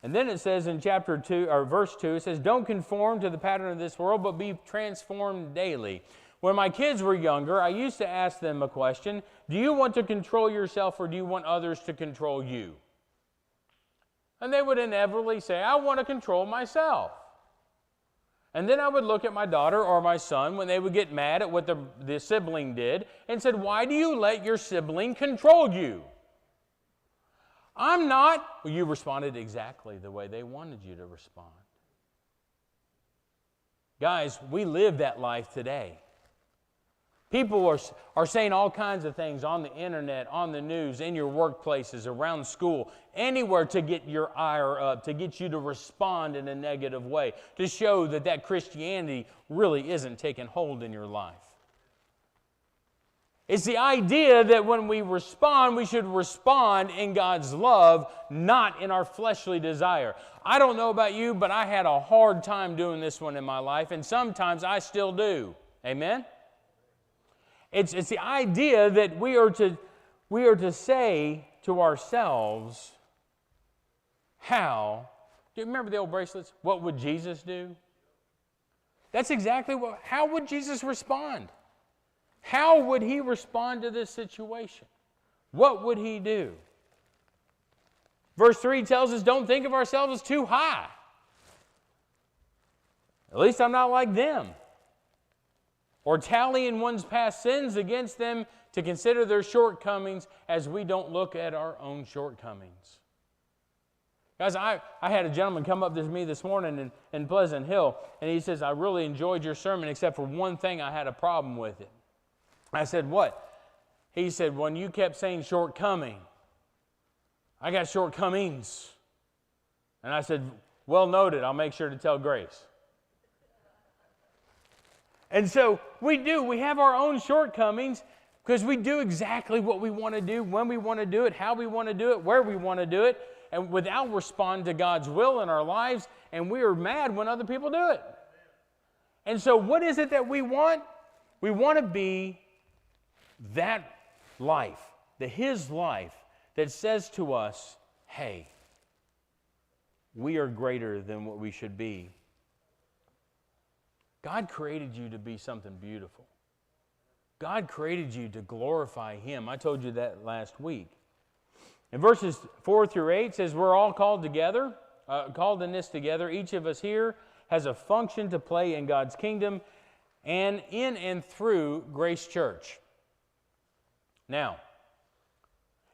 And then it says in chapter 2, or verse 2, it says, don't conform to the pattern of this world, but be transformed daily. When my kids were younger, I used to ask them a question, do you want to control yourself or do you want others to control you? And they would inevitably say, I want to control myself. And then I would look at my daughter or my son when they would get mad at what the sibling did and said, why do you let your sibling control you? I'm not. Well, you responded exactly the way they wanted you to respond. Guys, we live that life today. People are saying all kinds of things on the internet, on the news, in your workplaces, around school, anywhere to get your ire up, to get you to respond in a negative way, to show that Christianity really isn't taking hold in your life. It's the idea that when we respond, we should respond in God's love, not in our fleshly desire. I don't know about you, but I had a hard time doing this one in my life, and sometimes I still do. Amen? It's the idea that we are to say to ourselves, how? Do you remember the old bracelets? What would Jesus do? That's exactly how would Jesus respond? How would he respond to this situation? What would he do? Verse 3 tells us, don't think of ourselves as too high. At least I'm not like them. Or tallying one's past sins against them to consider their shortcomings as we don't look at our own shortcomings. Guys, I had a gentleman come up to me this morning in Pleasant Hill, and he says, I really enjoyed your sermon, except for one thing I had a problem with it. I said, what? He said, when you kept saying shortcoming, I got shortcomings. And I said, well noted, I'll make sure to tell Grace. And so we have our own shortcomings because we do exactly what we want to do, when we want to do it, how we want to do it, where we want to do it, and without responding to God's will in our lives, and we are mad when other people do it. And so what is it that we want? We want to be that life, His life that says to us, hey, we are greater than what we should be. God created you to be something beautiful. God created you to glorify Him. I told you that last week. In verses 4 through 8 says we're all called together, called in this together. Each of us here has a function to play in God's kingdom and in and through Grace Church. Now,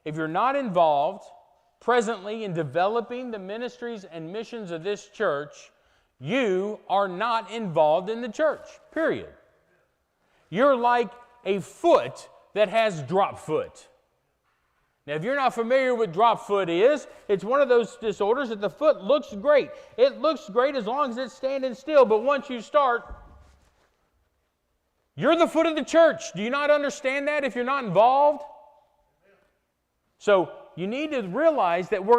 if you're not involved presently in developing the ministries and missions of this church, you are not involved in the church, period. You're like a foot that has drop foot. Now, if you're not familiar with drop foot is, it's one of those disorders that the foot looks great. It looks great as long as it's standing still, but once you start, you're the foot of the church. Do you not understand that if you're not involved? So you need to realize that we're